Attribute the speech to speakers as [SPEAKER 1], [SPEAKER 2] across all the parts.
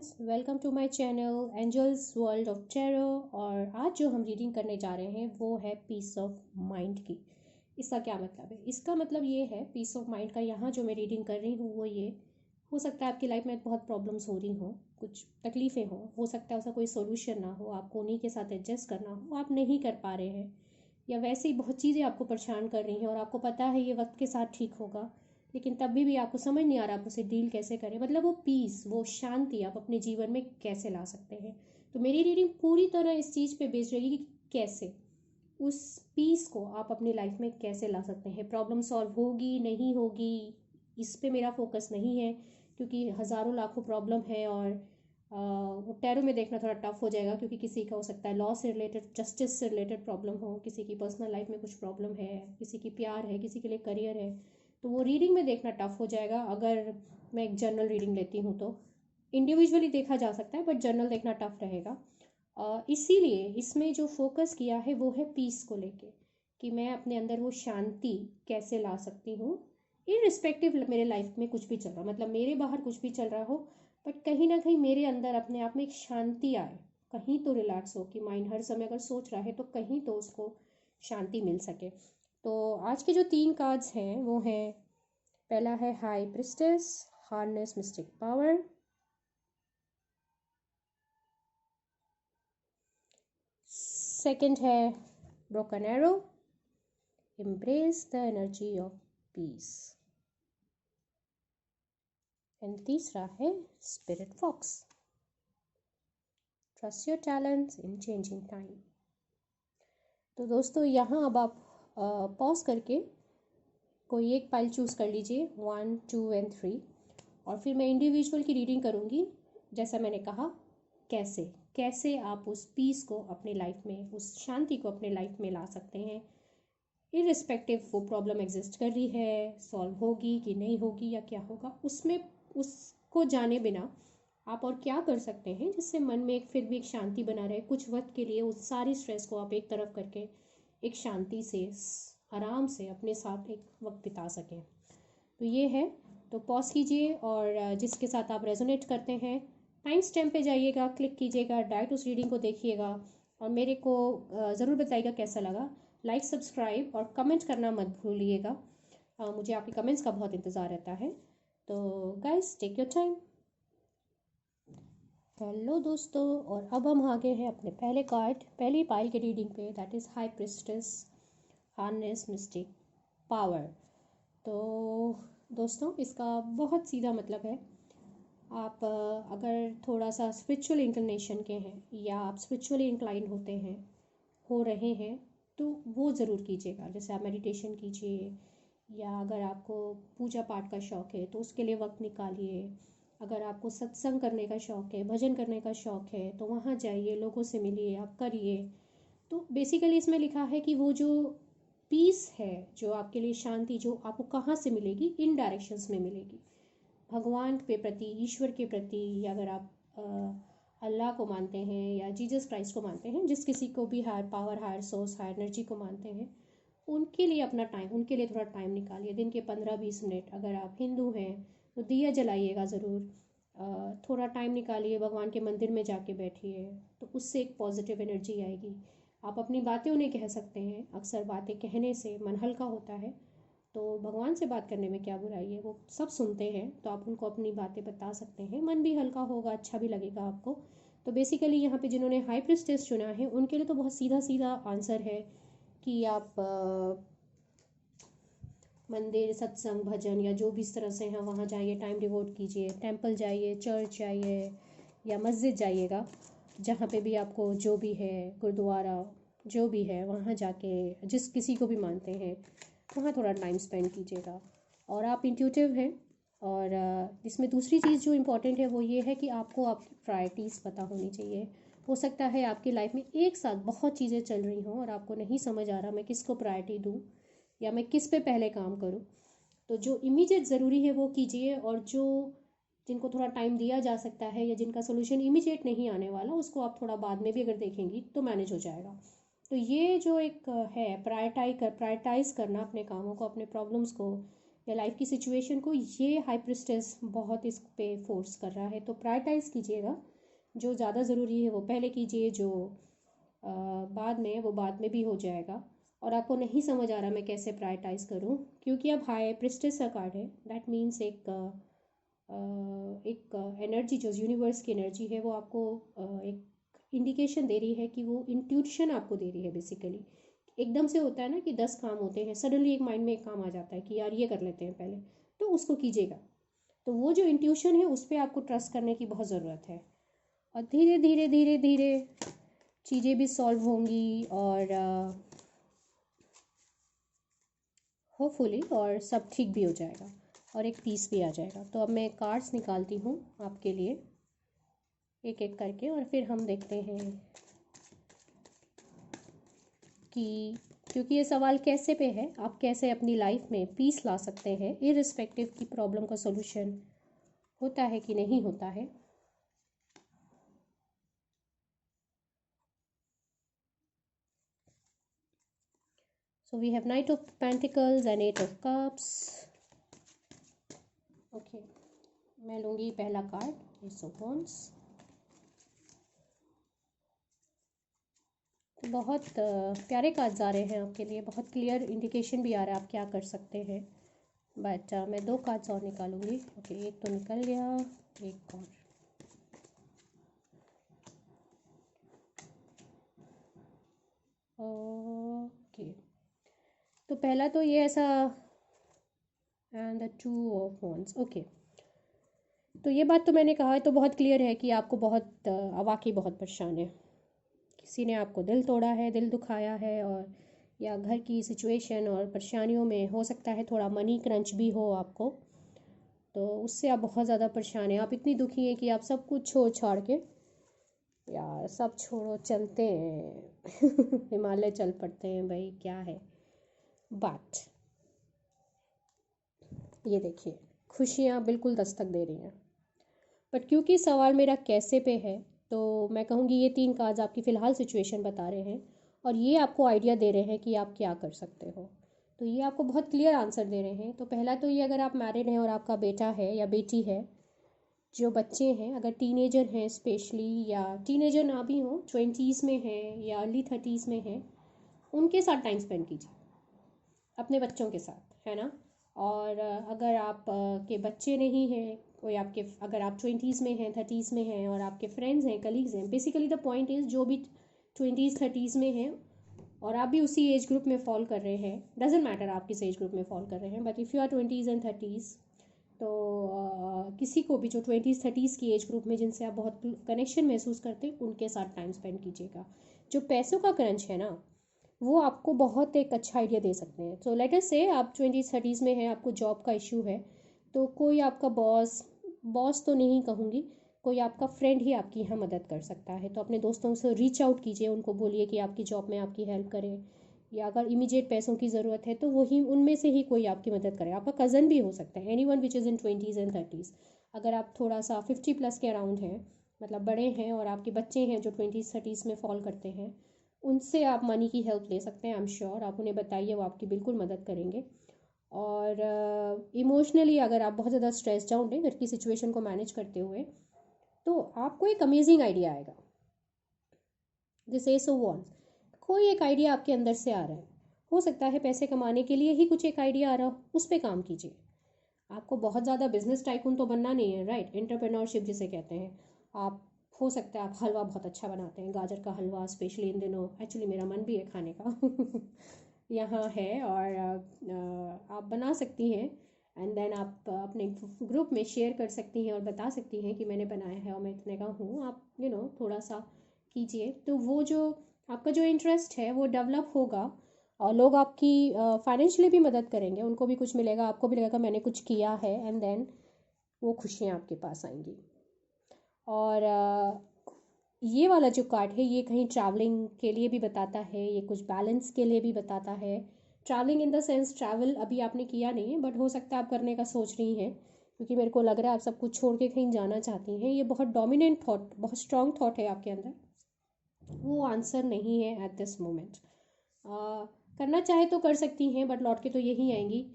[SPEAKER 1] Friends, welcome to my channel angels world of tarot. और आज जो हम रीडिंग करने जा रहे हैं वो है पीस ऑफ माइंड की। इसका क्या मतलब है? इसका मतलब ये है पीस ऑफ माइंड का। यहाँ जो मैं रीडिंग कर रही हूँ वो ये हो सकता है आपकी लाइफ में बहुत प्रॉब्लम्स हो रही हों, कुछ तकलीफ़ें हों, हो सकता है उसका कोई सोल्यूशन ना हो, आपको उन्हीं के साथ एडजस्ट करना हो, आप नहीं कर पा रहे हैं, या वैसे ही बहुत चीज़ें आपको परेशान कर रही हैं और आपको पता है ये वक्त के साथ ठीक होगा, लेकिन तब भी आपको समझ नहीं आ रहा आप उसे डील कैसे करें। मतलब वो पीस, वो शांति आप अपने जीवन में कैसे ला सकते हैं। तो मेरी रीडिंग पूरी तरह इस चीज़ पे बेस्ड रहेगी कि कैसे उस पीस को आप अपनी लाइफ में कैसे ला सकते हैं। प्रॉब्लम सॉल्व होगी नहीं होगी इस पे मेरा फोकस नहीं है, क्योंकि हज़ारों लाखों प्रॉब्लम है और वो टैरो में देखना थोड़ा टफ हो जाएगा, क्योंकि किसी का हो सकता है लॉ से रिलेटेड, जस्टिस से रिलेटेड प्रॉब्लम हो, किसी की पर्सनल लाइफ में कुछ प्रॉब्लम है, किसी की प्यार है, किसी के लिए करियर है। तो वो रीडिंग में देखना टफ हो जाएगा। अगर मैं एक जर्नल रीडिंग लेती हूँ तो इंडिविजुअली देखा जा सकता है, बट जर्नल देखना टफ रहेगा। इसीलिए इसमें जो फोकस किया है वो है पीस को लेके, कि मैं अपने अंदर वो शांति कैसे ला सकती हूँ, इरिस्पेक्टिव मेरे लाइफ में कुछ भी चल रहा, मतलब मेरे बाहर कुछ भी चल रहा हो, बट कहीं ना कहीं मेरे अंदर अपने आप में एक शांति आए। कहीं तो रिलैक्स हो, कि माइंड हर समय अगर सोच रहा है तो कहीं तो उसको शांति मिल सके। तो आज के जो 3 कार्ड्स हैं वो हैं, पहला है high priestess, harness mystic power. Second है broken arrow, embrace the energy of peace। And तीसरा है spirit fox, trust your talents in changing time. तो दोस्तों यहाँ अब आप पॉज करके कोई एक पाइल चूज़ कर लीजिए, 1, 2 एंड 3, और फिर मैं इंडिविजुअल की रीडिंग करूँगी। जैसा मैंने कहा, कैसे कैसे आप उस पीस को अपने लाइफ में, उस शांति को अपने लाइफ में ला सकते हैं, इरिस्पेक्टिव वो प्रॉब्लम एग्जिस्ट कर रही है, सॉल्व होगी कि नहीं होगी या क्या होगा, उसमें उसको जाने बिना आप और क्या कर सकते हैं जिससे मन में एक फिर भी एक शांति बना रहे। कुछ वक्त के लिए उस सारी स्ट्रेस को आप एक तरफ करके एक शांति से आराम से अपने साथ एक वक्त बिता सकें। तो ये है। तो पॉज कीजिए और जिसके साथ आप रेजोनेट करते हैं टाइम स्टैम्प पे जाइएगा, क्लिक कीजिएगा, डायरेक्ट उस रीडिंग को देखिएगा और मेरे को ज़रूर बताइएगा कैसा लगा। लाइक, सब्सक्राइब और कमेंट करना मत भूलिएगा। मुझे आपके कमेंट्स का बहुत इंतज़ार रहता है। तो guys, take your time. Hello दोस्तों, और अब हम आ गए हैं अपने पहले कार्ड, पहली पाइल की रीडिंग पे, that is high priestess, harness mystic power. तो दोस्तों, इसका बहुत सीधा मतलब है, आप अगर थोड़ा सा स्पिरिचुअल इंक्लिनेशन के हैं या आप स्पिरिचुअली इंक्लाइन होते हैं, हो रहे हैं, तो वो ज़रूर कीजिएगा। जैसे आप मेडिटेशन कीजिए, या अगर आपको पूजा पाठ का शौक़ है तो उसके लिए वक्त निकालिए। अगर आपको सत्संग करने का शौक़ है, भजन करने का शौक़ है, तो वहाँ जाइए, लोगों से मिलिए, आप करिए। तो बेसिकली इसमें लिखा है कि वो जो पीस है, जो आपके लिए शांति, जो आपको कहाँ से मिलेगी, इन डायरेक्शंस में मिलेगी। भगवान के प्रति, ईश्वर के प्रति, या अगर आप अल्लाह को मानते हैं या जीसस क्राइस्ट को मानते हैं, जिस किसी को भी higher power, higher source, higher energy को मानते हैं, उनके लिए अपना टाइम, उनके लिए थोड़ा टाइम निकालिए, दिन के 15-20 मिनट। अगर आप हिंदू हैं तो दिया जलाइएगा ज़रूर। थोड़ा टाइम निकालिए, भगवान के मंदिर में जाके बैठिए, तो उससे एक पॉजिटिव एनर्जी आएगी। आप अपनी बातें उन्हें कह सकते हैं। अक्सर बातें कहने से मन हल्का होता है, तो भगवान से बात करने में क्या बुराई है, वो सब सुनते हैं, तो आप उनको अपनी बातें बता सकते हैं, मन भी हल्का होगा, अच्छा भी लगेगा आपको। तो बेसिकली यहाँ पे जिन्होंने हाई प्रिस्टेस चुना है उनके लिए तो बहुत सीधा सीधा आंसर है कि आप मंदिर, सत्संग, भजन या जो भी इस तरह से हैं वहाँ जाइए, टाइम डिवोट कीजिए, टेंपल जाइए, चर्च जाइए या मस्जिद जाइएगा, जहाँ पे भी आपको जो भी है, गुरुद्वारा जो भी है, वहाँ जाके जिस किसी को भी मानते हैं वहाँ थोड़ा टाइम स्पेंड कीजिएगा। और आप इंट्यूटिव हैं, और इसमें दूसरी चीज़ जो इम्पोर्टेंट है वो ये है कि आपको आपकी प्रायोरिटीज़ पता होनी चाहिए। हो सकता है आपकी लाइफ में एक साथ बहुत चीज़ें चल रही हों और आपको नहीं समझ आ रहा मैं किसको प्रायोरिटी दूँ या मैं किस पे पहले काम करूँ। तो जो इमीडिएट ज़रूरी है वो कीजिए, और जो जिनको थोड़ा टाइम दिया जा सकता है या जिनका सोल्यूशन इमीडिएट नहीं आने वाला, उसको आप थोड़ा बाद में भी अगर देखेंगी तो मैनेज हो जाएगा। तो ये जो एक है प्रायोरिटाइज करना अपने कामों को, अपने प्रॉब्लम्स को, या लाइफ की सिचुएशन को ये हाई प्रिस्टेस बहुत इस पे फोर्स कर रहा है। तो प्रायोरिटाइज़ कीजिएगा, जो ज़्यादा ज़रूरी है वो पहले कीजिए, जो बाद में वो बाद में भी हो जाएगा। और आपको नहीं समझ आ रहा मैं कैसे प्रायोरिटाइज़ करूँ, क्योंकि अब हाई प्रिस्टेस का कार्ड है, दैट मीन्स एक एनर्जी जो यूनिवर्स की एनर्जी है वो आपको एक इंडिकेशन दे रही है कि वो इंट्यूशन आपको दे रही है बेसिकली। एकदम से होता है ना कि 10 काम होते हैं, सडनली एक माइंड में एक काम आ जाता है कि यार ये कर लेते हैं पहले, तो उसको कीजिएगा। तो वो जो इंट्यूशन है उस पर आपको ट्रस्ट करने की बहुत ज़रूरत है, और धीरे धीरे धीरे धीरे चीज़ें भी सॉल्व होंगी, और होपफुली और सब ठीक भी हो जाएगा, और एक पीस भी आ जाएगा। तो अब मैं कार्ड्स निकालती हूँ आपके लिए एक एक करके, और फिर हम देखते हैं कि क्योंकि ये सवाल कैसे पे है, आप कैसे अपनी लाइफ में पीस ला सकते हैं इररिस्पेक्टिव की प्रॉब्लम का सॉल्यूशन होता है कि नहीं होता है। So we have Knight of Pentacles and Eight of Cups. Okay, मैं लूँगी पहला कार्ड Ace of Wands। तो बहुत प्यारे कार्ड्स आ रहे हैं आपके लिए, बहुत क्लियर इंडिकेशन भी आ रहा है आप क्या कर सकते हैं। बट मैं 2 कार्ड्स और निकालूंगी। ओके, एक तो निकल गया, एक और। ओके, तो पहला तो ये ऐसा, and the 2 of wands। Okay, तो ये बात तो मैंने कहा है, तो बहुत क्लियर है कि आपको बहुत वाकई बहुत परेशान है, किसी ने आपको दिल तोड़ा है, दिल दुखाया है, और या घर की सिचुएशन और परेशानियों में हो सकता है थोड़ा मनी क्रंच भी हो आपको, तो उससे आप बहुत ज़्यादा परेशान हैं। आप इतनी दुखी हैं कि आप सब कुछ छोड़ छाड़ के, यार सब छोड़ो चलते हैं हिमालय चल पड़ते हैं भाई, क्या है। बट ये देखिए, खुशियाँ बिल्कुल दस्तक दे रही हैं, बट क्योंकि सवाल मेरा कैसे पे है, तो मैं कहूँगी ये 3 कार्ड्स आपकी फ़िलहाल सिचुएशन बता रहे हैं, और ये आपको आइडिया दे रहे हैं कि आप क्या कर सकते हो। तो ये आपको बहुत क्लियर आंसर दे रहे हैं। तो पहला तो ये, अगर आप मैरिड हैं और आपका बेटा है या बेटी है, जो बच्चे हैं, अगर टीनेजर हैं स्पेशली, या टीनेजर ना भी हों, 20s में हैं या अर्ली 30s में हैं, उनके साथ टाइम स्पेंड कीजिए, अपने बच्चों के साथ, है ना। और अगर आप के बच्चे नहीं हैं, कोई आपके, अगर आप 20s में हैं, 30s में हैं, और आपके फ्रेंड्स हैं, कलीग्स हैं, बेसिकली द पॉइंट इज़ जो भी 20s 30s में हैं और आप भी उसी एज ग्रुप में फॉल कर रहे हैं, डजेंट मैटर आप किस एज ग्रुप में फॉल कर रहे हैं, but if you are 20s and 30s, तो किसी को भी जो 20s 30s की एज ग्रुप में जिनसे आप बहुत कनेक्शन महसूस करते हैं, उनके साथ टाइम स्पेंड कीजिएगा। जो पैसों का क्रंच है ना, वो आपको बहुत एक अच्छा आइडिया दे सकते हैं। तो लेट अस से आप 20s 30s में हैं, आपको जॉब का इशू है, तो कोई आपका बॉस, बॉस तो नहीं कहूँगी, कोई आपका फ्रेंड ही आपकी यहाँ मदद कर सकता है। तो अपने दोस्तों से रीच आउट कीजिए, उनको बोलिए कि आपकी जॉब में आपकी हेल्प करें, या अगर इमीडिएट पैसों की ज़रूरत है तो वही उनमें से ही कोई आपकी मदद करे। आपका कज़न भी हो सकता है, any one which is in 20s and 30s। अगर आप थोड़ा सा 50+ के अराउंड हैं, मतलब बड़े हैं, और आपके बच्चे हैं जो 20s 30s में फॉल करते हैं, उनसे आप मनी की हेल्प ले सकते हैं। आई एम श्योर आप उन्हें बताइए, वो आपकी बिल्कुल मदद करेंगे। और इमोशनली अगर आप बहुत ज़्यादा स्ट्रेस्ड आउट हैं घर की सिचुएशन को मैनेज करते हुए, तो आपको एक अमेजिंग आइडिया आएगा। दिस एस ऑफ वॉन्ड्स, कोई एक आइडिया आपके अंदर से आ रहा है, हो सकता है पैसे कमाने के लिए ही कुछ एक आइडिया आ रहा हो, उस पर काम कीजिए। आपको बहुत ज़्यादा बिजनेस टाइकून तो बनना नहीं है, राइट, एंटरप्रेन्योरशिप जिसे कहते हैं। आप, हो सकता है आप हलवा बहुत अच्छा बनाते हैं, गाजर का हलवा स्पेशली इन दिनों, एक्चुअली मेरा मन भी है खाने का यहाँ है, और आप बना सकती हैं, एंड देन आप अपने ग्रुप में शेयर कर सकती हैं और बता सकती हैं कि मैंने बनाया है और मैं इतने का हूँ। आप थोड़ा सा कीजिए, तो वो जो आपका जो इंटरेस्ट है वो डेवलप होगा, और लोग आपकी फाइनेंशियली भी मदद करेंगे, उनको भी कुछ मिलेगा, आपको भी लगेगा मैंने कुछ किया है, एंड देन वो खुशियाँ आपके पास आएंगी। और ये वाला जो कार्ड है, ये कहीं ट्रैवलिंग के लिए भी बताता है, ये कुछ बैलेंस के लिए भी बताता है। Travelling in the sense, travel अभी आपने किया नहीं है, बट हो सकता है आप करने का सोच रही हैं, क्योंकि मेरे को लग रहा है आप सब कुछ छोड़ के कहीं जाना चाहती हैं। ये बहुत डोमिनेंट थॉट, बहुत स्ट्रॉन्ग थॉट है आपके अंदर, वो आंसर नहीं है एट दिस मोमेंट। करना चाहे तो कर सकती हैं, बट लौट के तो यही आएंगी।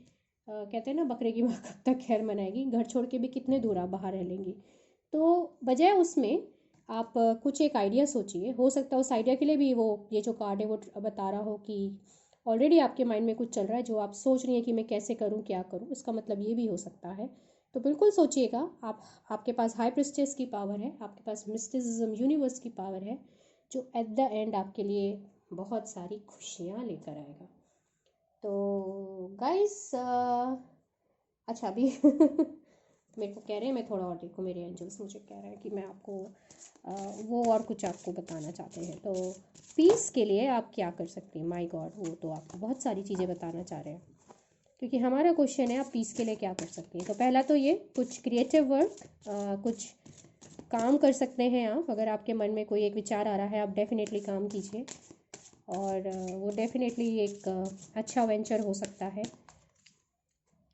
[SPEAKER 1] कहते हैं ना, बकरे की माँ कब तक खैर मनाएगी, घर छोड़ के भी कितने दूर आप बाहर रह लेंगी। तो बजाय उसमें आप कुछ एक आइडिया सोचिए। हो सकता है उस आइडिया के लिए भी वो ये जो कार्ड है वो बता रहा हो कि ऑलरेडी आपके माइंड में कुछ चल रहा है जो आप सोच रही हैं कि मैं कैसे करूं, क्या करूं। इसका मतलब ये भी हो सकता है। तो बिल्कुल सोचिएगा। आपके पास हाई प्रिस्टेस की पावर है, आपके पास मिस्टिसिज्म यूनिवर्स की पावर है, जो एट द एंड आपके लिए बहुत सारी खुशियाँ लेकर आएगा। तो गाइस, अच्छा अभी मेरे को कह रहे हैं मैं थोड़ा और देखूँ, मेरे एंजल्स मुझे कह रहे हैं कि मैं आपको वो और कुछ आपको बताना चाहते हैं। तो पीस के लिए आप क्या कर सकते हैं? माय गॉड, वो तो आपको बहुत सारी चीज़ें बताना चाह रहे हैं, क्योंकि हमारा क्वेश्चन है आप पीस के लिए क्या कर सकते हैं। तो पहला तो ये कुछ क्रिएटिव वर्क, कुछ काम कर सकते हैं आप। अगर आपके मन में कोई एक विचार आ रहा है, आप डेफिनेटली काम कीजिए, और वो डेफिनेटली एक अच्छा वेंचर हो सकता है,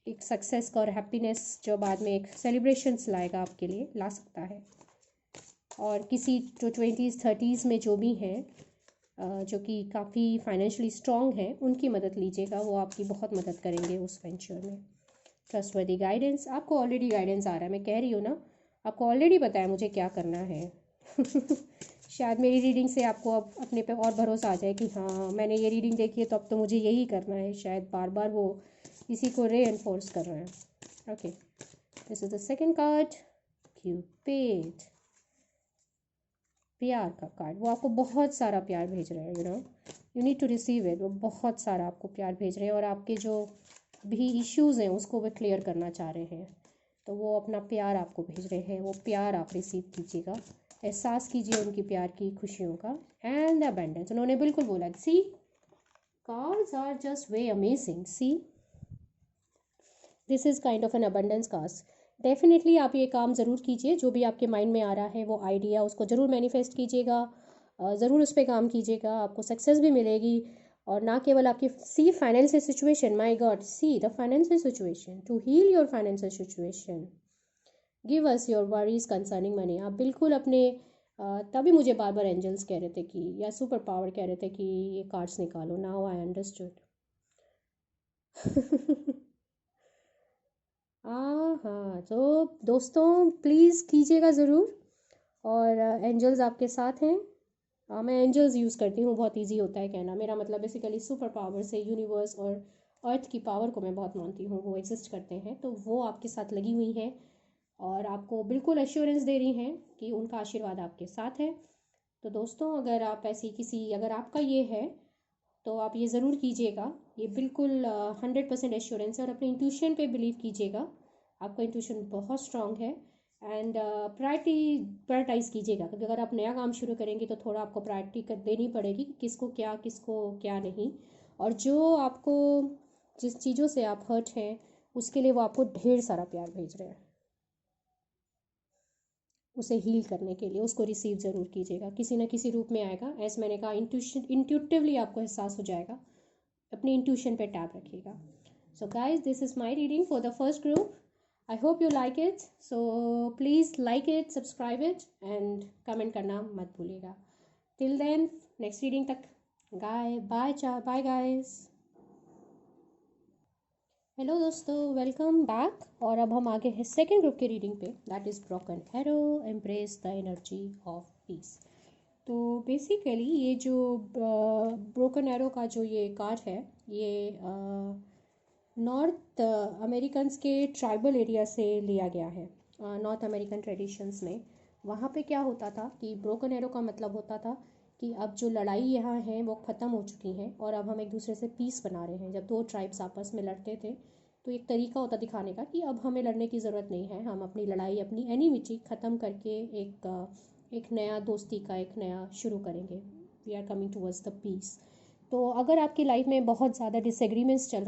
[SPEAKER 1] एक सक्सेस का और हैप्पीनेस जो बाद में एक सेलिब्रेशंस लाएगा आपके लिए, ला सकता है। और किसी जो 20s 30s में जो भी हैं, जो कि काफ़ी फाइनेंशियली स्ट्रॉन्ग हैं, उनकी मदद लीजिएगा, वो आपकी बहुत मदद करेंगे उस वेंचर में। ट्रस्टवर्दी गाइडेंस, आपको ऑलरेडी गाइडेंस आ रहा है, मैं कह रही हूँ ना, आपको ऑलरेडी पता है मुझे क्या करना है। शायद मेरी रीडिंग से आपको अब अपने पे और भरोसा आ जाए कि हाँ मैंने ये रीडिंग देखी है तो अब तो मुझे यही करना है। शायद बार बार वो इसी को रे एनफोर्स कर रहे हैं। Okay, this is the second card, Cupid, प्यार का कार्ड। वो आपको बहुत सारा प्यार भेज रहे हैं, you need to receive it. वो बहुत सारा आपको प्यार भेज रहे हैं, और आपके जो भी इश्यूज़ हैं उसको वे क्लियर करना चाह रहे हैं। तो वो अपना प्यार आपको भेज रहे हैं, वो प्यार आप रिसीव कीजिएगा, एहसास कीजिए उनकी प्यार की खुशियों का। एंड अबंडेंस, उन्होंने बिल्कुल बोला, see cards are just way amazing, see this is kind of an abundance cards. Definitely आप ये काम ज़रूर कीजिए, जो भी आपके माइंड में आ रहा है वो आइडिया, उसको ज़रूर मैनिफेस्ट कीजिएगा, ज़रूर उस पर काम कीजिएगा, आपको सक्सेस भी मिलेगी। और ना केवल आपकी see financial situation, my god, see the financial situation, to heal your financial situation, give us your worries concerning money. आप बिल्कुल अपने तभी मुझे बार बार एंजल्स कह रहे थे कि, या सुपर पावर कह रहे थे कि ये कार्ड्स निकालो। Now I understood. हाँ, तो दोस्तों प्लीज़ कीजिएगा ज़रूर। और एंजल्स आपके साथ हैं। मैं एंजल्स यूज़ करती हूँ, बहुत इजी होता है कहना। मेरा मतलब बेसिकली सुपर पावर से यूनिवर्स और अर्थ की पावर को मैं बहुत मानती हूँ, वो एग्जिस्ट करते हैं, तो वो आपके साथ लगी हुई हैं और आपको बिल्कुल एश्योरेंस दे रही हैं कि उनका आशीर्वाद आपके साथ है। तो दोस्तों, अगर आप ऐसी किसी, अगर आपका ये है तो आप ये ज़रूर कीजिएगा। ये बिल्कुल 100% एश्योरेंस है, और अपने इंट्यूशन पे बिलीव कीजिएगा। आपका इंट्यूशन बहुत स्ट्रांग है। एंड प्रायोरिटाइज़ कीजिएगा, क्योंकि अगर आप नया काम शुरू करेंगे तो थोड़ा आपको प्रायोरिटी कर देनी पड़ेगी कि किसको क्या नहीं। और जो आपको, जिस चीज़ों से आप हर्ट हैं, उसके लिए वो आपको ढेर सारा प्यार भेज रहे हैं। उसे हील करने के लिए उसको रिसीव ज़रूर कीजिएगा, किसी ना किसी रूप में आएगा। ऐसे मैंने कहा, इंट्यूटिवली आपको एहसास हो जाएगा। अपनी इंट्यूशन पे टैप रखिएगा। So guys, this is my reading for the first group. I hope you like it. So please like it, subscribe it, and comment करना मत भूलिएगा। टिल देन, नेक्स्ट रीडिंग तक, बाय गाइज। हेलो दोस्तों, welcome back. और अब हम आगे हैं सेकेंड ग्रुप की रीडिंग पे, that is broken arrow, embrace the energy of peace. तो बेसिकली ये जो ब्रोकन एरो का जो ये कार्ड है, ये नॉर्थ अमेरिकन्स के ट्राइबल एरिया से लिया गया है। नॉर्थ अमेरिकन ट्रेडिशंस में वहाँ पे क्या होता था कि ब्रोकन एरो का मतलब होता था कि अब जो लड़ाई यहाँ है वो ख़त्म हो चुकी हैं, और अब हम एक दूसरे से पीस बना रहे हैं। जब दो ट्राइब्स आपस में लड़ते थे तो एक तरीका होता दिखाने का कि अब हमें लड़ने की ज़रूरत नहीं है, हम अपनी लड़ाई, अपनी एनिमिटी ख़त्म करके एक नया दोस्ती का एक नया शुरू करेंगे। We are coming towards the peace. तो अगर आपकी लाइफ में बहुत ज़्यादा डिसएग्रीमेंट्स चल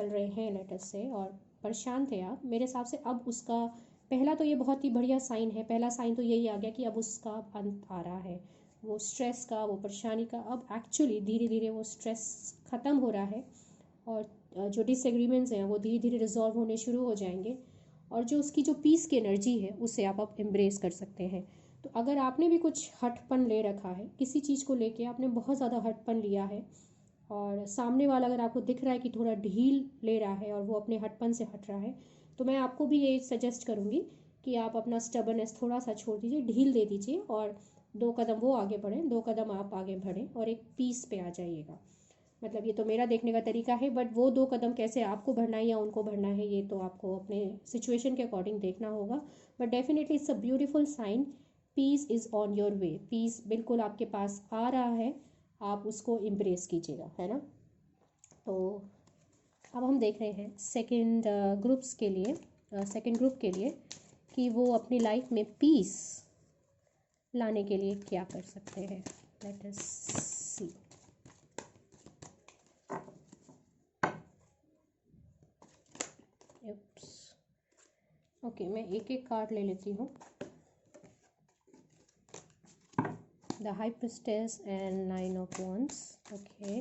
[SPEAKER 1] रहे हैं लेटर से, और परेशान थे आप, मेरे हिसाब से अब उसका पहला तो ये बहुत ही बढ़िया साइन है। पहला साइन तो यही आ गया कि अब उसका अंत आ रहा है। वो स्ट्रेस का, वो परेशानी का, अब एक्चुअली धीरे धीरे वो स्ट्रेस ख़त्म हो रहा है, और जो डिसएग्रीमेंट्स हैं वो धीरे धीरे रिजॉल्व होने शुरू हो जाएंगे। और जो उसकी जो पीस की एनर्जी है उसे आप अब एम्ब्रेस कर सकते हैं। तो अगर आपने भी कुछ हठपन ले रखा है, किसी चीज़ को लेके आपने बहुत ज़्यादा हठपन लिया है, और सामने वाला अगर आपको दिख रहा है कि थोड़ा ढील ले रहा है और वो अपने हटपन से हट रहा है, तो मैं आपको भी ये सजेस्ट करूँगी कि आप अपना स्टबर्नेस थोड़ा सा छोड़ दीजिए, ढील दे दीजिए और 2 कदम वो आगे बढ़ें, 2 कदम आप आगे बढ़ें और एक पीस पे आ जाइएगा। मतलब ये तो मेरा देखने का तरीका है, बट वो 2 कदम कैसे आपको बढ़ना है या उनको बढ़ना है ये तो आपको अपने सिचुएशन के अकॉर्डिंग देखना होगा। But definitely it's a beautiful sign, peace is on your way, peace बिल्कुल आपके पास आ रहा है, आप उसको इम्प्रेस कीजिएगा, है ना। तो अब हम देख रहे हैं सेकंड ग्रुप्स के लिए, सेकंड ग्रुप के लिए कि वो अपनी लाइफ में पीस लाने के लिए क्या कर सकते हैं। लेट अस सी। ओके, मैं एक एक कार्ड ले लेती हूँ। The high priestess and 9 of wands. Okay,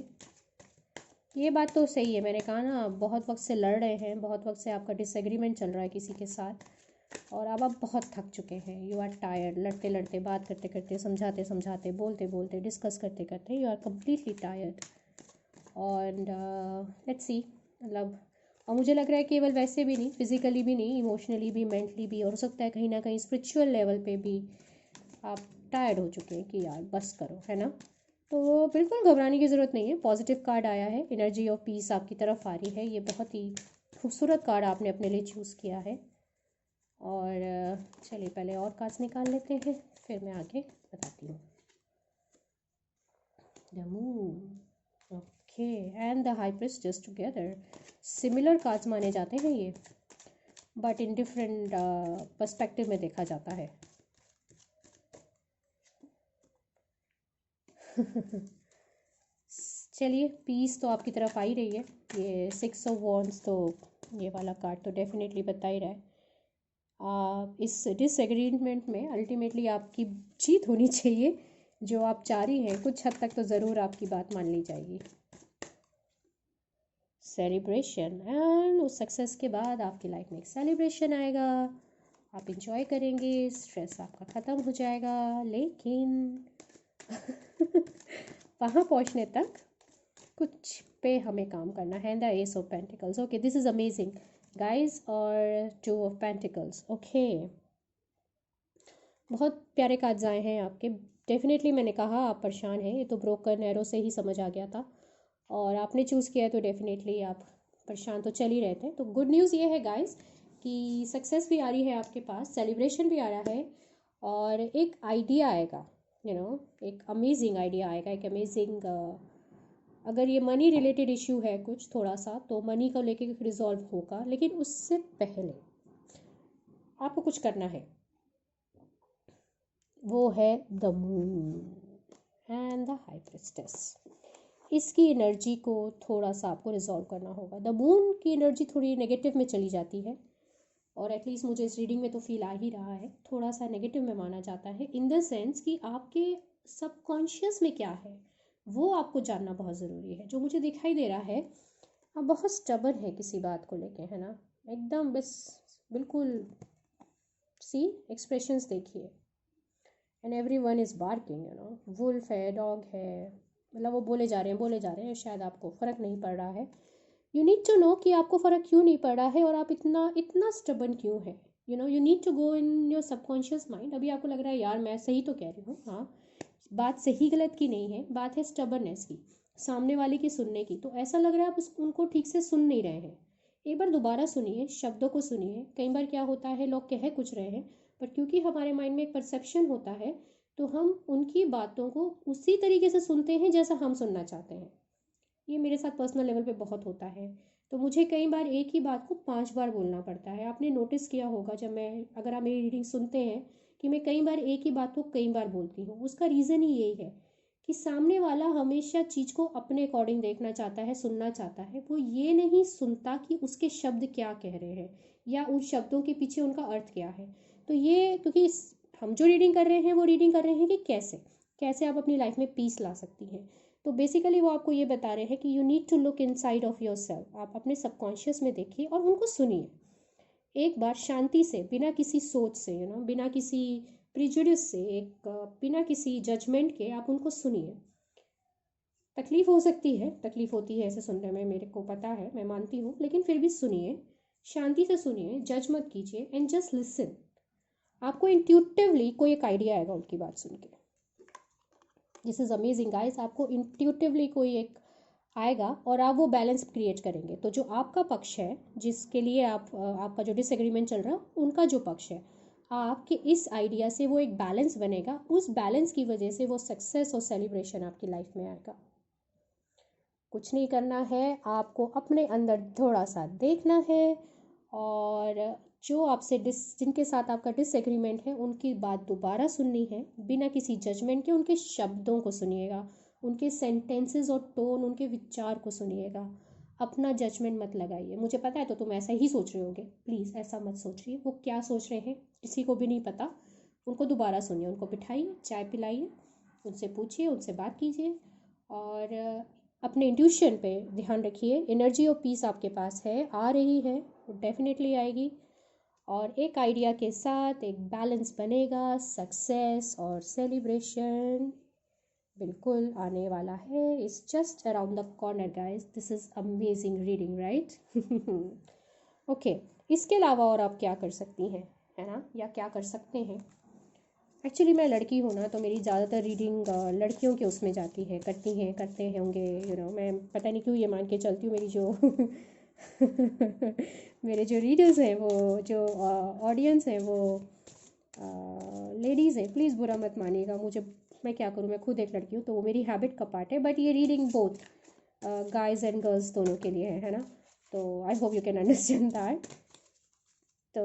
[SPEAKER 1] ये बात तो सही है, मैंने कहा ना, बहुत वक्त से लड़ रहे हैं, बहुत वक्त से आपका डिसएग्रीमेंट चल रहा है किसी के साथ और अब आप बहुत थक चुके हैं। यू आर टायर्ड, लड़ते लड़ते, बात करते करते, समझाते समझाते, बोलते बोलते, डिस्कस करते करते, यू आर कम्प्लीटली टायर्ड। और लेट्स सी, मतलब, और मुझे लग रहा है केवल वैसे भी नहीं, फिजिकली भी नहीं, इमोशनली भी, मेंटली भी, और हो सकता है कहीं ना कहीं स्पिरिचुअल लेवल पे भी आप टायर्ड हो चुके हैं कि यार बस करो, है ना। तो बिल्कुल घबराने की ज़रूरत नहीं है, पॉजिटिव कार्ड आया है, एनर्जी ऑफ पीस आपकी तरफ आ रही है, ये बहुत ही खूबसूरत कार्ड आपने अपने लिए चूज़ किया है। और चलिए पहले और कार्ड्स निकाल लेते हैं, फिर मैं आगे बताती हूँ। The moon, okay, and the high priestess together. Similar cards माने जाते हैं ये, बट इन डिफरेंट पर्सपेक्टिव में देखा जाता है। चलिए, पीस तो आपकी तरफ आ ही रही है। ये 6 ऑफ वॉन्ड्स, तो ये वाला कार्ड तो डेफिनेटली बता ही रहा है इस डिसएग्रीमेंट में अल्टीमेटली आपकी जीत होनी चाहिए। जो आप चाह रही हैं कुछ हद तक तो ज़रूर आपकी बात मान ली जाएगी। सेलिब्रेशन, एंड उस सक्सेस के बाद आपकी लाइफ में एक सेलिब्रेशन आएगा, आप इंजॉय करेंगे, स्ट्रेस आपका ख़त्म हो जाएगा। लेकिन वहाँ पहुँचने तक कुछ पे हमें काम करना है। The S of pentacles, okay, this is amazing guys. और 2 ऑफ पेंटिकल्स, ओके, बहुत प्यारे कार्ड्स आए हैं आपके। डेफिनेटली मैंने कहा आप परेशान हैं, ये तो ब्रोकन एरो से ही समझ आ गया था, और आपने चूज़ किया तो डेफिनेटली आप परेशान तो चल ही रहे थे। तो गुड न्यूज़ ये है गाइस कि सक्सेस भी आ रही है आपके पास, सेलिब्रेशन भी आ रहा है, और एक आइडिया आएगा, एक अमेजिंग आइडिया आएगा, एक अमेजिंग, अगर ये मनी रिलेटेड इशू है कुछ थोड़ा सा, तो मनी को लेके रिजॉल्व होगा। लेकिन उससे पहले आपको कुछ करना है, वो है the moon and the high priestess. इसकी एनर्जी को थोड़ा सा आपको रिजॉल्व करना होगा। द मून की एनर्जी थोड़ी नेगेटिव में चली जाती है, और एटलीस्ट मुझे इस रीडिंग में तो फील आ ही रहा है, थोड़ा सा नेगेटिव में माना जाता है, इन द सेंस कि आपके सबकॉन्शियस में क्या है वो आपको जानना बहुत ज़रूरी है। जो मुझे दिखाई दे रहा है, आप बहुत स्टबर्न है किसी बात को लेके, है ना, एकदम बस बिल्कुल। सी एक्सप्रेशंस देखिए, and every one is barking, wolf है, डॉग है, मतलब वो बोले जा रहे हैं, बोले जा रहे हैं, शायद आपको फ़र्क नहीं पड़ रहा है। यू नीड टू नो कि आपको फ़र्क क्यों नहीं पड़ रहा है और आप इतना इतना स्टबर्न क्यों है। You need to go in your subconscious mind. अभी आपको लग रहा है यार मैं सही तो कह रही हूँ, हाँ, बात सही गलत की नहीं है, बात है स्टबर्ननेस की, सामने वाले की सुनने की। तो ऐसा लग रहा है आप उनको ठीक से सुन नहीं रहे हैं। एक बार दोबारा सुनिए, शब्दों को सुनिए। कई बार क्या होता है, लोग कह कुछ रहे हैं, पर क्योंकि हमारे माइंड में एक परसेप्शन होता है, तो हम उनकी बातों को उसी तरीके से सुनते हैं जैसा हम सुनना चाहते हैं। ये मेरे साथ पर्सनल लेवल पे बहुत होता है। तो मुझे कई बार एक ही बात को 5 बार बोलना पड़ता है। आपने नोटिस किया होगा, जब मैं, अगर आप मेरी रीडिंग सुनते हैं, कि मैं कई बार एक ही बात को कई बार बोलती हूँ। उसका रीज़न ही यही है कि सामने वाला हमेशा चीज़ को अपने अकॉर्डिंग देखना चाहता है, सुनना चाहता है। वो ये नहीं सुनता कि उसके शब्द क्या कह रहे हैं या उन शब्दों के पीछे उनका अर्थ क्या है। तो ये, क्योंकि हम जो रीडिंग कर रहे हैं वो रीडिंग कर रहे हैं कि कैसे कैसे आप अपनी लाइफ में पीस ला सकती हैं। तो बेसिकली वो आपको ये बता रहे हैं कि you need to look inside of your self. आप अपने सबकॉन्शियस में देखिए और उनको सुनिए एक बार शांति से, बिना किसी सोच से, बिना किसी प्रिजुडिस से, एक बिना किसी जजमेंट के आप उनको सुनिए। तकलीफ़ हो सकती है, तकलीफ़ होती है ऐसे सुनने में, मेरे को पता है, मैं मानती हूँ, लेकिन फिर भी सुनिए, शांति से सुनिए, जज मत कीजिए एंड जस्ट लिसन। आपको इंट्यूटिवली कोई एक आइडिया आएगा उनकी बात सुन के। दिस इज़ अमेजिंग गाइस, आपको इंट्यूटिवली कोई एक आएगा और आप वो बैलेंस क्रिएट करेंगे। तो जो आपका पक्ष है, जिसके लिए आपका जो डिसएग्रीमेंट चल रहा है, उनका जो पक्ष है, आपके इस आइडिया से वो एक बैलेंस बनेगा। उस बैलेंस की वजह से वो सक्सेस और सेलिब्रेशन आपकी लाइफ में आएगा। कुछ नहीं करना है, आपको अपने अंदर थोड़ा सा देखना है और जो आपसे जिनके साथ आपका डिसएग्रीमेंट है उनकी बात दोबारा सुननी है, बिना किसी जजमेंट के। उनके शब्दों को सुनिएगा, उनके सेंटेंसेस और टोन, उनके विचार को सुनिएगा। अपना जजमेंट मत लगाइए। मुझे पता है तो तुम ऐसा ही सोच रहे होगे, प्लीज़ ऐसा मत सोचिए। वो क्या सोच रहे हैं किसी को भी नहीं पता। उनको दोबारा सुनिए, उनको बिठाइए, चाय पिलाइए, उनसे पूछिए, उनसे बात कीजिए और अपने इंट्यूशन पे ध्यान रखिए। एनर्जी और पीस आपके पास है, आ रही है, वो डेफिनेटली आएगी और एक आइडिया के साथ एक बैलेंस बनेगा। सक्सेस और सेलिब्रेशन बिल्कुल आने वाला है। It's just around the corner guys. This is amazing reading right. Okay, इसके अलावा और आप क्या कर सकती हैं, है ना, या क्या कर सकते हैं। एक्चुअली मैं लड़की हूँ ना, तो मेरी ज़्यादातर रीडिंग लड़कियों के उसमें जाती है, करती हैं, करते हैं होंगे, मैं पता नहीं क्यों ये मान के चलती हूँ, मेरी जो मेरे जो रीडर्स हैं, वो जो ऑडियंस है, वो लेडीज़ हैं। प्लीज़ बुरा मत मानिएगा मुझे, मैं क्या करूँ, मैं खुद एक लड़की हूँ, तो वो मेरी हैबिट का पार्ट है। बट ये reading both guys and girls दोनों के लिए है ना, तो I hope you can understand that. तो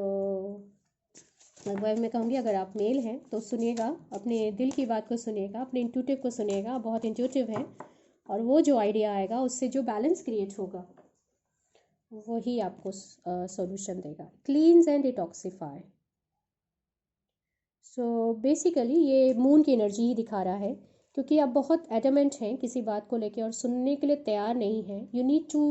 [SPEAKER 1] लगभग मैं कहूँगी, अगर आप मेल हैं तो सुनिएगा, अपने दिल की बात को सुनिएगा, अपने इंट्यूटिव को सुनिएगा, बहुत इंट्यूटिव है, और वो जो आइडिया आएगा उससे जो बैलेंस क्रिएट होगा वही आपको सॉल्यूशन देगा। क्लींस एंड डिटॉक्सिफाई। सो बेसिकली ये मून की एनर्जी ही दिखा रहा है, क्योंकि आप बहुत एडमेंट हैं किसी बात को लेके और सुनने के लिए तैयार नहीं हैं। यू नीड टू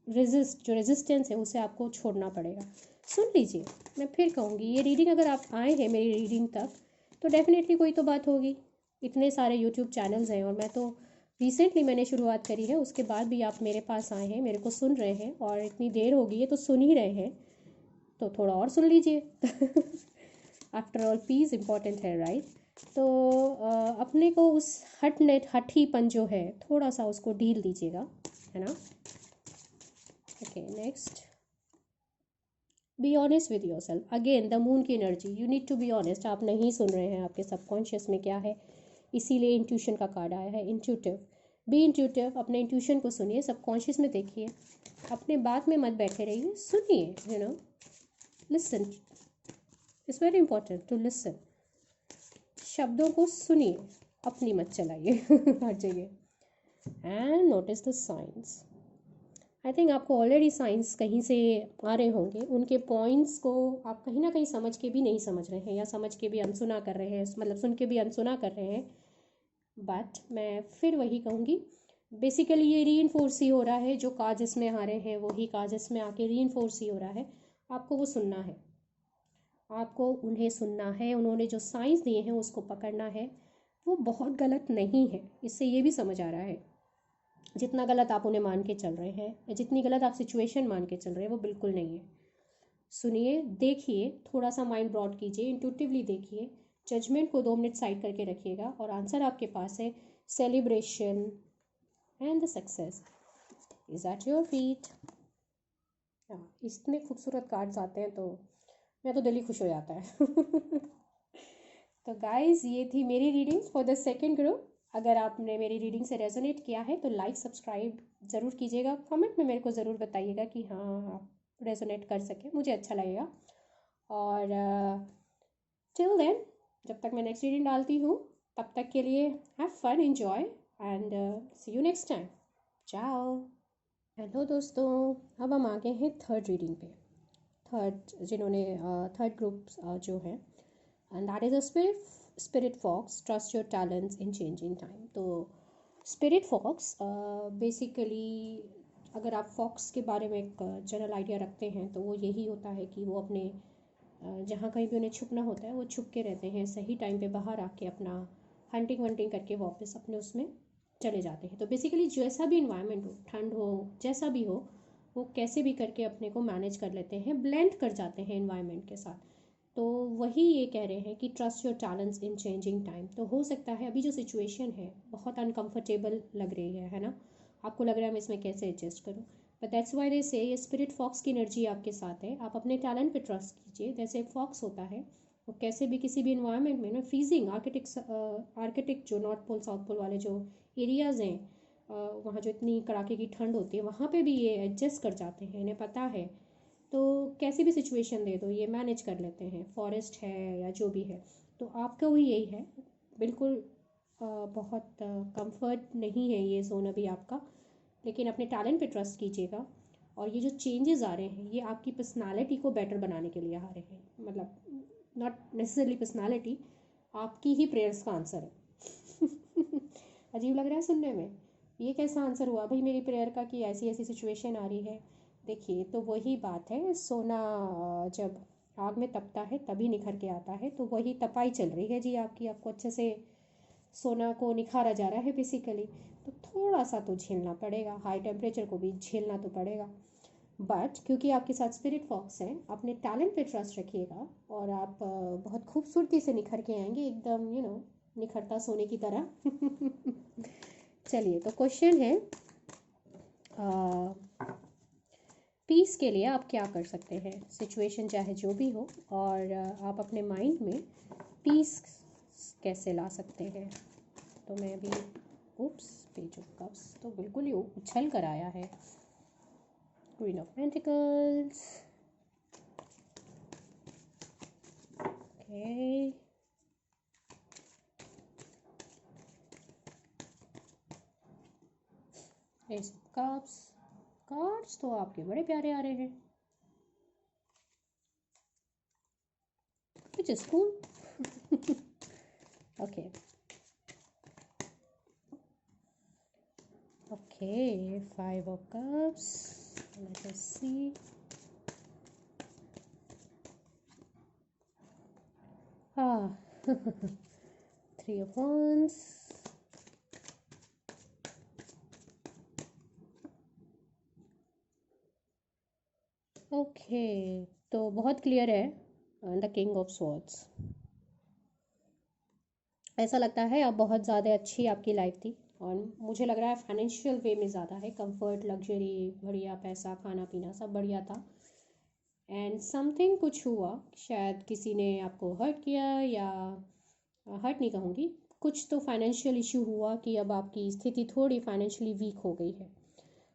[SPEAKER 1] रेजिस्ट, जो रेजिस्टेंस है उसे आपको छोड़ना पड़ेगा। सुन लीजिए, मैं फिर कहूँगी, ये रीडिंग अगर आप आए हैं मेरी रीडिंग तक, तो डेफिनेटली कोई तो बात होगी। इतने सारे यूट्यूब चैनल्स हैं और मैं तो रिसेंटली मैंने शुरुआत करी है, उसके बाद भी आप मेरे पास आए हैं, मेरे को सुन रहे हैं और इतनी देर हो गई है तो सुन ही रहे हैं, तो थोड़ा और सुन लीजिए। आफ्टर ऑल पीस इम्पॉर्टेंट है राइट। तो अपने को उस हठीपन जो है, थोड़ा सा उसको ढील दीजिएगा, है ना। Okay, next, be honest with your self. Again the moon की energy, you need to be honest. आप नहीं सुन रहे हैं आपके सबकॉन्शियस में क्या है, इसीलिए इंट्यूशन का कार्ड आया है। इंट्यूटिव, बी इंट्यूटिव, अपने इंट्यूशन को सुनिए, सबकॉन्शियस में देखिए, अपने बात में मत बैठे रहिए, सुनिए, listen. It's very important to listen. शब्दों को सुनिए, अपनी मत चलाइए हर जगह। And notice the science. I think आपको ऑलरेडी साइंस कहीं से आ रहे होंगे, उनके पॉइंट्स को आप कहीं ना कहीं समझ के भी नहीं समझ रहे हैं, या समझ के भी अनसुना कर रहे हैं, मतलब सुन के भी अनसुना कर रहे हैं। बट मैं फिर वही कहूँगी, बेसिकली ये री ही हो रहा है, जो काज इसमें आ रहे हैं वही काज इसमें आके री ही हो रहा है। आपको वो सुनना है, आपको उन्हें सुनना है, उन्होंने जो साइंस दिए हैं उसको पकड़ना है। वो बहुत गलत नहीं है, इससे ये भी समझ आ रहा है। जितना गलत आप उन्हें मान के चल रहे हैं, या जितनी गलत आप सिचुएशन मान के चल रहे हैं, वो बिल्कुल नहीं है। सुनिए, देखिए, थोड़ा सा माइंड ब्रॉड कीजिए, इंट्यूटिवली देखिए, जजमेंट को 2 मिनट साइड करके रखिएगा और आंसर आपके पास है। Celebration and the success is at your feet. इतने खूबसूरत कार्ड्स आते हैं तो मैं तो दिल ही खुश हो जाता है। तो गाइस, ये थी मेरी reading for the second group. अगर आपने मेरी रीडिंग से रेजोनेट किया है तो लाइक सब्सक्राइब ज़रूर कीजिएगा, कमेंट में मेरे को ज़रूर बताइएगा कि हाँ आप रेजोनेट कर सकें, मुझे अच्छा लगेगा। और टिल देन, जब तक मैं नेक्स्ट रीडिंग डालती हूँ, तब तक के लिए have fun, enjoy and see you next time. Ciao. Hello दोस्तों, अब हम आ गए हैं थर्ड रीडिंग पे। थर्ड, जिन्होंने थर्ड ग्रुप जो है, and that is a spirit fox, trust your talents in changing time. तो स्पिरिट फॉक्स बेसिकली, अगर आप फॉक्स के बारे में एक जनरल आइडिया रखते हैं तो वो यही होता है कि वो अपने जहाँ कहीं भी उन्हें छुपना होता है वो छुप के रहते हैं, सही टाइम पे बाहर आके अपना हंटिंग वंटिंग करके वापस अपने उसमें चले जाते हैं। तो बेसिकली जैसा भी इन्वायरमेंट हो, ठंड हो, जैसा भी हो, वो कैसे भी करके अपने को मैनेज कर लेते हैं, ब्लेंड कर जाते हैं इन्वायरमेंट के साथ। तो वही ये कह रहे हैं कि trust your talents in changing time. तो हो सकता है अभी जो सिचुएशन है बहुत अनकंफर्टेबल लग रही है ना, आपको लग रहा है मैं इसमें कैसे एडजस्ट करूँ, बट दैट्स वाई दे से ये स्पिरिट फॉक्स की एनर्जी आपके साथ है। आप अपने टैलेंट पे ट्रस्ट कीजिए। जैसे एक फॉक्स होता है, वो कैसे भी किसी भी इन्वायरमेंट में ना, फ्रीजिंग आर्किटेक्ट जो नॉर्थ पोल साउथ पोल वाले जो एरियाज़ हैं, वहाँ जो इतनी कड़ाके की ठंड होती है, वहाँ पे भी ये एडजस्ट कर जाते हैं, इन्हें पता है। तो कैसी भी सिचुएशन दे दो ये मैनेज कर लेते हैं, फॉरेस्ट है या जो भी है। तो आपका भी यही है, बिल्कुल बहुत कंफर्ट नहीं है ये जोन अभी आपका, लेकिन अपने टैलेंट पे ट्रस्ट कीजिएगा। और ये जो चेंजेस आ रहे हैं ये आपकी पर्सनालिटी को बेटर बनाने के लिए आ रहे हैं, मतलब नॉट नेसेसरली पर्सनालिटी, आपकी ही प्रेयर्स का आंसर है। अजीब लग रहा है सुनने में, ये कैसा आंसर हुआ भाई मेरी प्रेयर का कि ऐसी ऐसी सिचुएशन आ रही है। देखिए, तो वही बात है, सोना जब आग में तपता है तभी निखर के आता है। तो वही तपाई चल रही है जी आपकी, आपको अच्छे से सोना को निखारा जा रहा है बेसिकली। तो थोड़ा सा तो झेलना पड़ेगा, हाई टेम्परेचर को भी झेलना तो पड़ेगा। बट क्योंकि आपके साथ स्पिरिट फॉक्स है, अपने टैलेंट पे ट्रस्ट रखिएगा और आप बहुत खूबसूरती से निखर के आएंगे, एकदम निखरता सोने की तरह। चलिए, तो क्वेश्चन है, पीस के लिए आप क्या कर सकते हैं, सिचुएशन चाहे जो भी हो, और आप अपने माइंड में पीस कैसे ला सकते हैं। तो मैं अभी पेज ऑफ कप्स तो बिल्कुल ही उछल कर आया है। Queen of pentacles, okay, S of cups. Cards तो आपके बड़े प्यारे आ रहे हैं, which is cool. Okay okay, 5 of cups, let us see. Ah, 3 of wands. Okay, तो बहुत क्लियर है, द किंग ऑफ स्वॉर्ड्स। ऐसा लगता है अब बहुत ज़्यादा अच्छी आपकी लाइफ थी, और मुझे लग रहा है फाइनेंशियल वे में ज़्यादा है, कंफर्ट, लग्जरी, बढ़िया, पैसा, खाना पीना सब बढ़िया था। एंड समथिंग कुछ हुआ, शायद किसी ने आपको हर्ट किया, या हर्ट नहीं कहूँगी, कुछ तो फाइनेंशियल इशू हुआ कि अब आपकी स्थिति थोड़ी फाइनेंशियली वीक हो गई है।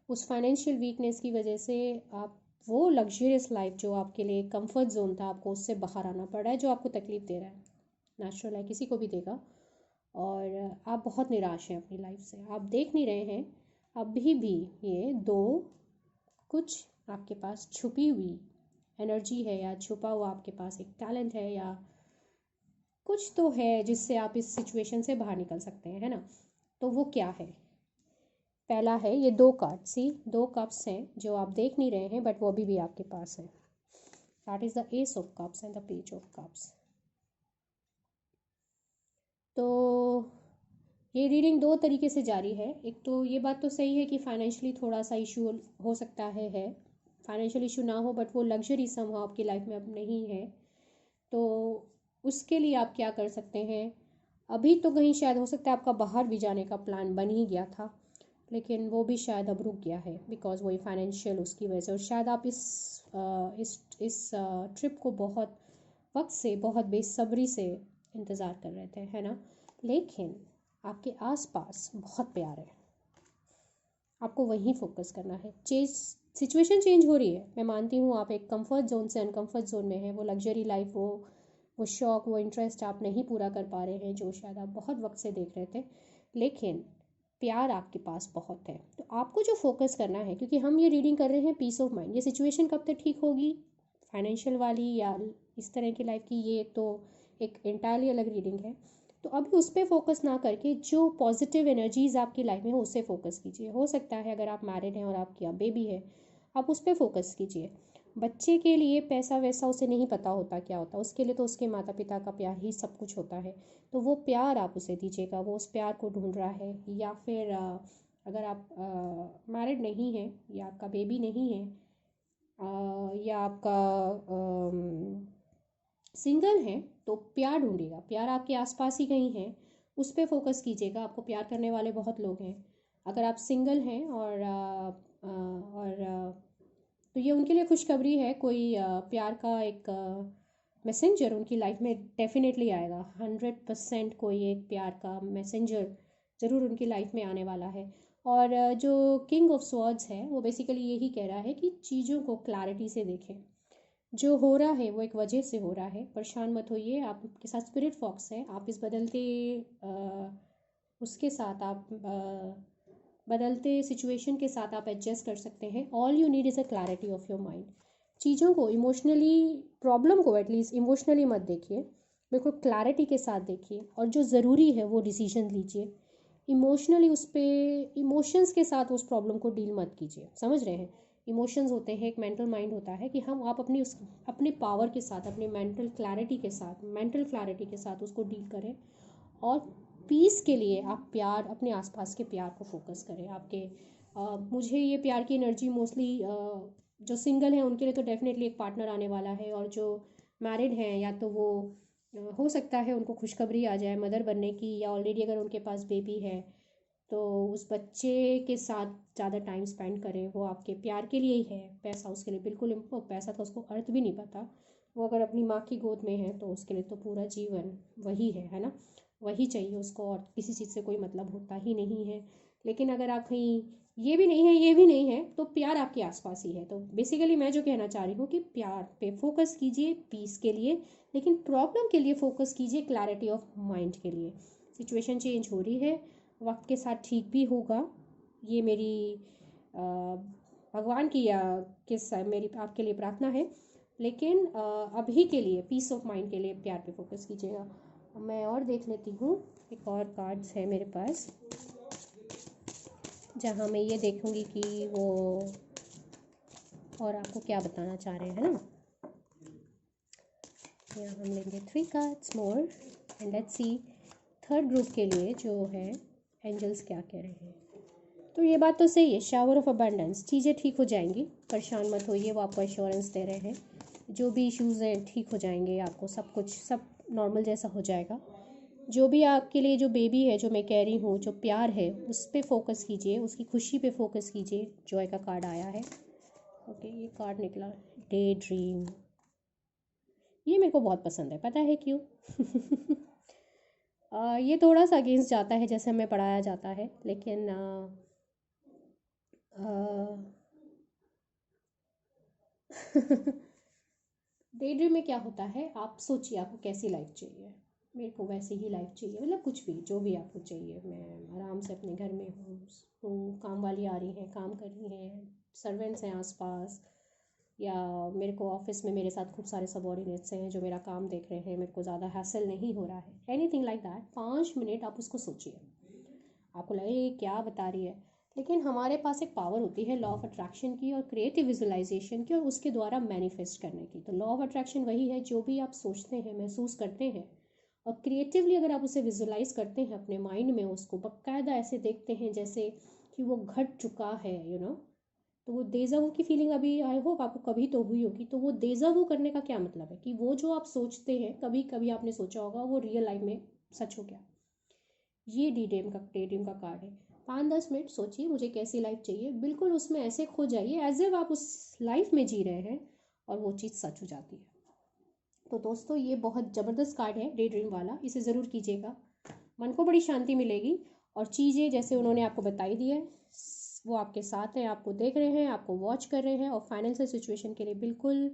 [SPEAKER 1] उस फाइनेंशियल वीकनेस की वजह से आप वो लग्जरियस लाइफ जो आपके लिए कंफर्ट जोन था, आपको उससे बाहर आना पड़ रहा है, जो आपको तकलीफ दे रहा है, नेचुरल है, किसी को भी देगा। और आप बहुत निराश हैं अपनी लाइफ से, आप देख नहीं रहे हैं अभी भी ये दो कुछ आपके पास छुपी हुई एनर्जी है, या छुपा हुआ आपके पास एक टैलेंट है, या कुछ तो है जिससे आप इस सिचुएशन से बाहर निकल सकते हैं, है ना। तो वो क्या है, पहला है ये 2 कार्ड, सी 2 कप्स हैं जो आप देख नहीं रहे हैं, बट वो अभी भी आपके पास है। That is the S of cups and the page of cups. तो ये रीडिंग 2 तरीके से जारी है। एक तो ये बात तो सही है कि फाइनेंशियली थोड़ा सा इशू हो सकता है, फाइनेंशियल इशू ना हो, बट वो लग्जरी समहाउ आपकी लाइफ में अब नहीं है। तो उसके लिए आप क्या कर सकते हैं, अभी तो कहीं शायद हो सकता है आपका बाहर भी जाने का प्लान बन ही गया था, लेकिन वो भी शायद अब रुक गया है, बिकॉज वही फाइनेंशियल उसकी वजह से। और शायद आप इस ट्रिप को बहुत वक्त से, बहुत बेसब्री से इंतज़ार कर रहे थे, है ना। लेकिन आपके आसपास बहुत प्यार है, आपको वहीं फोकस करना है। सिचुएशन चेंज हो रही है, मैं मानती हूँ, आप एक कंफर्ट जोन से अनकंफर्ट जोन में हैं, वो लग्जरी लाइफ, वो शौक, वो इंटरेस्ट आप नहीं पूरा कर पा रहे हैं जो शायद आप बहुत वक्त से देख रहे थे, लेकिन प्यार आपके पास बहुत है। तो आपको जो फोकस करना है, क्योंकि हम ये रीडिंग कर रहे हैं पीस ऑफ माइंड, ये सिचुएशन कब तक ठीक होगी, फाइनेंशियल वाली या इस तरह की लाइफ की, ये तो एक इंटायरली अलग रीडिंग है। तो अभी उस पर फोकस ना करके जो पॉजिटिव एनर्जीज़ आपकी लाइफ में हो उससे फोकस कीजिए। हो सकता है अगर आप मैरिड हैं और आपकी बेबी है, आप उस पर फोकस कीजिए। बच्चे के लिए पैसा वैसा उसे नहीं पता होता क्या होता, उसके लिए तो उसके माता पिता का प्यार ही सब कुछ होता है। तो वो प्यार आप उसे दीजिएगा, वो उस प्यार को ढूंढ रहा है। या फिर अगर आप मैरिड नहीं हैं या आपका बेबी नहीं है, या आपका सिंगल हैं, तो प्यार ढूंढिएगा। प्यार आपके आसपास ही कहीं है, उस पर फोकस कीजिएगा। आपको प्यार करने वाले बहुत लोग हैं। अगर आप सिंगल हैं तो ये उनके लिए खुशखबरी है। कोई प्यार का एक मैसेंजर उनकी लाइफ में डेफिनेटली आएगा। 100% कोई एक प्यार का मैसेंजर ज़रूर उनकी लाइफ में आने वाला है। और जो किंग ऑफ स्वॉर्ड्स है वो बेसिकली यही कह रहा है कि चीज़ों को क्लैरिटी से देखें। जो हो रहा है वो एक वजह से हो रहा है, परेशान मत होइए। आपके साथ स्पिरिट फॉक्स है, आप इस बदलते उसके साथ आप बदलते सिचुएशन के साथ आप एडजस्ट कर सकते हैं। All you need is a clarity of your mind. चीज़ों को इमोशनली, प्रॉब्लम को एटलीस्ट इमोशनली मत देखिए, बिल्कुल क्लैरिटी के साथ देखिए, और जो ज़रूरी है वो डिसीजन लीजिए। इमोशनली उस पर, इमोशंस के साथ उस प्रॉब्लम को डील मत कीजिए। समझ रहे हैं? इमोशंस होते हैं, एक मेंटल माइंड होता है कि हम आप अपनी उस अपने पावर के साथ, अपने मेंटल क्लैरिटी के साथ उसको डील करें। और पीस के लिए आप प्यार, अपने आसपास के प्यार को फोकस करें। मुझे ये प्यार की एनर्जी मोस्टली जो सिंगल हैं उनके लिए तो डेफिनेटली एक पार्टनर आने वाला है, और जो मैरिड हैं या तो वो हो सकता है उनको खुशखबरी आ जाए मदर बनने की, या ऑलरेडी अगर उनके पास बेबी है तो उस बच्चे के साथ ज़्यादा टाइम स्पेंड करें। वो आपके प्यार के लिए ही है। पैसा उसके लिए बिल्कुल पैसा तो उसको अर्थ भी नहीं पता। वो अगर अपनी माँ की गोद में है तो उसके लिए तो पूरा जीवन वही है ना। वही चाहिए उसको, और किसी चीज़ से कोई मतलब होता ही नहीं है। लेकिन अगर आप कहीं ये भी नहीं है, ये भी नहीं है, तो प्यार आपके आसपास ही है। तो बेसिकली मैं जो कहना चाह रही हूँ कि प्यार पे फोकस कीजिए पीस के लिए, लेकिन प्रॉब्लम के लिए फोकस कीजिए क्लैरिटी ऑफ माइंड के लिए। सिचुएशन चेंज हो रही है, वक्त के साथ ठीक भी होगा। ये मेरी भगवान की या मेरी आपके लिए प्रार्थना है। लेकिन अभी के लिए पीस ऑफ माइंड के लिए प्यार पे फोकस कीजिएगा। मैं और देख लेती हूँ, एक और कार्ड्स है मेरे पास जहाँ मैं ये देखूँगी कि वो और आपको क्या बताना चाह रहे हैं ना। यहाँ हम लेंगे 3 cards more and let's see third group के लिए जो है एंजल्स क्या कह रहे हैं। तो ये बात तो सही है, शावर ऑफ अबंडेंस, चीज़ें ठीक हो जाएंगी, परेशान मत होइए। वो आपको एश्योरेंस दे रहे हैं जो भी इश्यूज़ हैं ठीक हो जाएंगे। आपको सब कुछ सब नॉर्मल जैसा हो जाएगा। जो भी आपके लिए जो बेबी है, जो मैं कह रही हूँ, जो प्यार है, उस पर फोकस कीजिए, उसकी खुशी पे फोकस कीजिए। जॉय का कार्ड आया है। ओके, ये कार्ड निकला डे ड्रीम। ये मेरे को बहुत पसंद है, पता है क्यों? ये थोड़ा सा अगेंस्ट जाता है जैसे हमें पढ़ाया जाता है, लेकिन डे ड्रीम में क्या होता है, आप सोचिए आपको कैसी लाइफ चाहिए। मेरे को वैसी ही लाइफ चाहिए, मतलब कुछ भी जो भी आपको चाहिए। मैं आराम से अपने घर में हूँ, काम वाली आ रही हैं, काम कर रही हैं, सर्वेंट्स हैं आसपास, या मेरे को ऑफिस में मेरे साथ खूब सारे सबॉर्डिनेट्स हैं जो मेरा काम देख रहे हैं, मेरे को ज़्यादा हैसल नहीं हो रहा है, एनीथिंग लाइक दैट। 5 मिनट आप उसको सोचिए। आपको लगे ये क्या बता रही है, लेकिन हमारे पास एक पावर होती है लॉ ऑफ अट्रैक्शन की और क्रिएटिव विजुअलाइजेशन की, और उसके द्वारा मैनिफेस्ट करने की। तो लॉ ऑफ अट्रैक्शन वही है, जो भी आप सोचते हैं, महसूस करते हैं, और क्रिएटिवली अगर आप उसे विजुअलाइज करते हैं अपने माइंड में, उसको बकायदा ऐसे देखते हैं जैसे कि वो घट चुका है, तो वो देजावू की फीलिंग अभी आई होप आपको कभी तो हुई होगी। तो वो देजावू करने का क्या मतलब है कि वो जो आप सोचते हैं, कभी कभी आपने सोचा होगा, वो रियल लाइफ में सच हो गया। ये डे ड्रीम का कार्ड है। 5-10 मिनट सोचिए मुझे कैसी लाइफ चाहिए, बिल्कुल उसमें ऐसे खो जाइए एज एफ आप उस लाइफ में जी रहे हैं, और वो चीज़ सच हो जाती है। तो दोस्तों, ये बहुत ज़बरदस्त कार्ड है डे ड्रीम वाला, इसे ज़रूर कीजिएगा। मन को बड़ी शांति मिलेगी, और चीज़ें जैसे उन्होंने आपको बताई दी है वो आपके साथ हैं, आपको देख रहे हैं, आपको वॉच कर रहे हैं। और फाइनेंशियल सिचुएशन के लिए बिल्कुल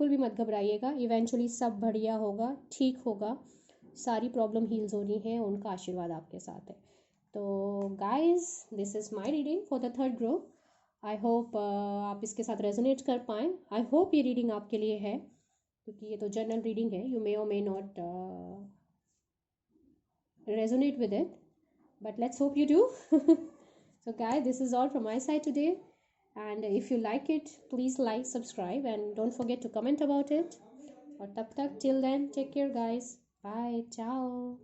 [SPEAKER 1] भी मत घबराइएगा। इवेंचुअली सब बढ़िया होगा, ठीक होगा। सारी प्रॉब्लम हील्स होनी है, उनका आशीर्वाद आपके साथ है। तो guys, this is my reading for the third group. I hope आप इसके साथ रेजोनेट कर पाएँ। आई होप ये रीडिंग आपके लिए है, क्योंकि ये तो जनरल रीडिंग है। यू मे और may not resonate with it, but let's hope you do. So guys, this is all from my side today. And if you like it please like subscribe and don't forget to comment about it. और तब तक till then take care guys, bye, चाओ।